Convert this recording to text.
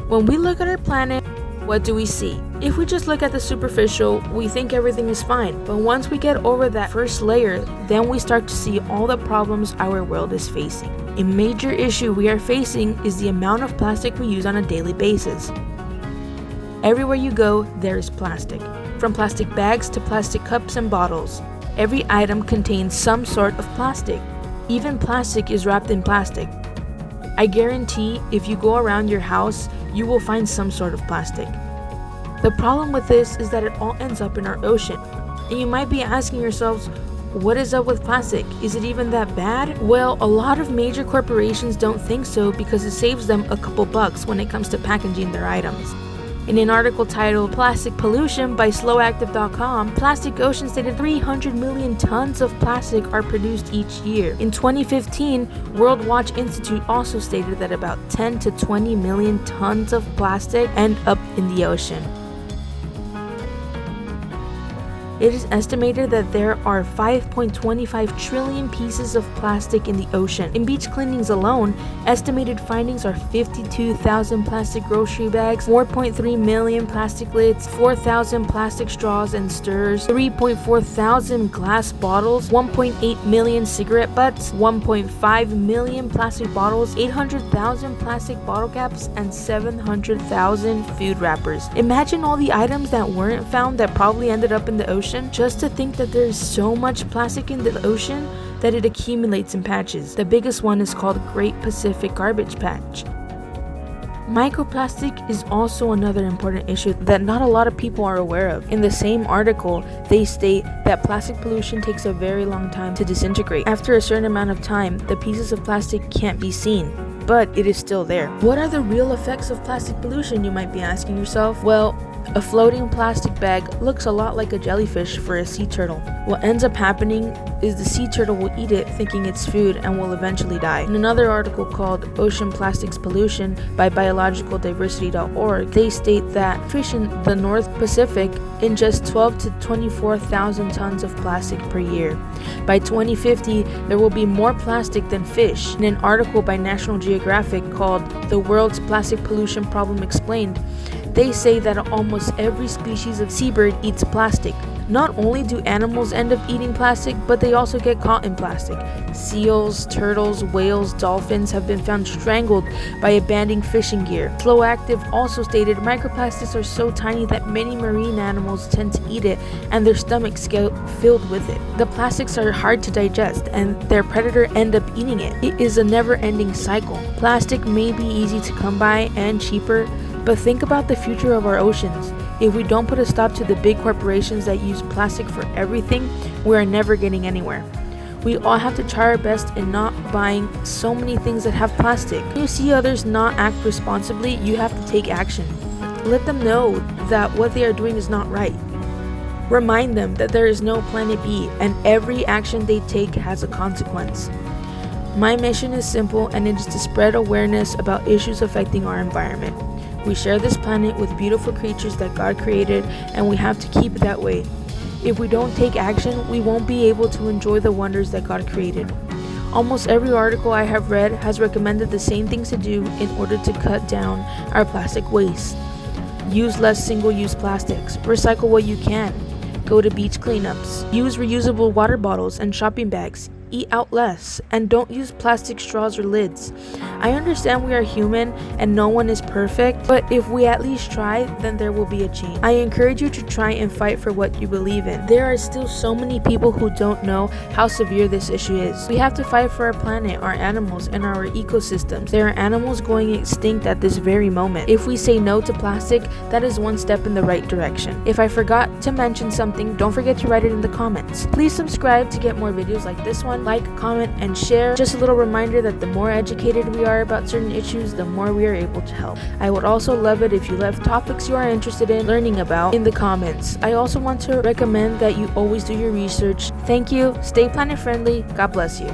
When we look at our planet, what do we see? If we just look at the superficial, we think everything is fine, but once we get over that first layer, then we start to see all the problems our world is facing. A major issue we are facing is the amount of plastic we use on a daily basis. Everywhere you go, there is plastic. From plastic bags to plastic cups and bottles. Every item contains some sort of plastic. Even plastic is wrapped in plastic. I guarantee if you go around your house, you will find some sort of plastic. The problem with this is that it all ends up in our ocean. And you might be asking yourselves, what is up with plastic? Is it even that bad? Well, a lot of major corporations don't think so because it saves them a couple bucks when it comes to packaging their items. In an article titled Plastic Pollution by slowactive.com, Plastic Ocean stated 300 million tons of plastic are produced each year. In 2015, World Watch Institute also stated that about 10 to 20 million tons of plastic end up in the ocean. It is estimated that there are 5.25 trillion pieces of plastic in the ocean. In beach cleanings alone, estimated findings are 52,000 plastic grocery bags, 4.3 million plastic lids, 4,000 plastic straws and stirrers, 3.4 thousand glass bottles, 1.8 million cigarette butts, 1.5 million plastic bottles, 800,000 plastic bottle caps, and 700,000 food wrappers. Imagine all the items that weren't found that probably ended up in the ocean. Just to think that there is so much plastic in the ocean that it accumulates in patches. The biggest one is called Great Pacific Garbage Patch. Microplastic is also another important issue that not a lot of people are aware of. In the same article, they state that plastic pollution takes a very long time to disintegrate. After a certain amount of time, the pieces of plastic can't be seen, but it is still there. What are the real effects of plastic pollution, you might be asking yourself? Well, a floating plastic bag looks a lot like a jellyfish for a sea turtle. What ends up happening is the sea turtle will eat it thinking it's food and will eventually die. In another article called Ocean Plastics Pollution by biologicaldiversity.org, they state that fish in the North Pacific ingest 12 to 24,000 tons of plastic per year. By 2050, there will be more plastic than fish. In an article by National Geographic called The World's Plastic Pollution Problem Explained, they say that almost every species of seabird eats plastic. Not only do animals end up eating plastic, but they also get caught in plastic. Seals, turtles, whales, dolphins have been found strangled by abandoning fishing gear. Slowactive also stated microplastics are so tiny that many marine animals tend to eat it and their stomachs get filled with it. The plastics are hard to digest and their predator end up eating it. It is a never-ending cycle. Plastic may be easy to come by and cheaper, but think about the future of our oceans. If we don't put a stop to the big corporations that use plastic for everything, we are never getting anywhere. We all have to try our best in not buying so many things that have plastic. When you see others not act responsibly, you have to take action. Let them know that what they are doing is not right. Remind them that there is no planet B and every action they take has a consequence. My mission is simple and it is to spread awareness about issues affecting our environment. We share this planet with beautiful creatures that God created, and we have to keep it that way. If we don't take action, we won't be able to enjoy the wonders that God created. Almost every article I have read has recommended the same things to do in order to cut down our plastic waste. Use less single-use plastics. Recycle what you can. Go to beach cleanups. Use reusable water bottles and shopping bags. Eat out less, and don't use plastic straws or lids. I understand we are human and no one is perfect, but if we at least try, then there will be a change. I encourage you to try and fight for what you believe in. There are still so many people who don't know how severe this issue is. We have to fight for our planet, our animals, and our ecosystems. There are animals going extinct at this very moment. If we say no to plastic, that is one step in the right direction. If I forgot to mention something, don't forget to write it in the comments. Please subscribe to get more videos like this one. Like, comment, and share. Just a little reminder that the more educated we are about certain issues, the more we are able to help. I would also love it if you left topics you are interested in learning about in the comments. I also want to recommend that you always do your research. Thank you. Stay planet friendly. God bless you.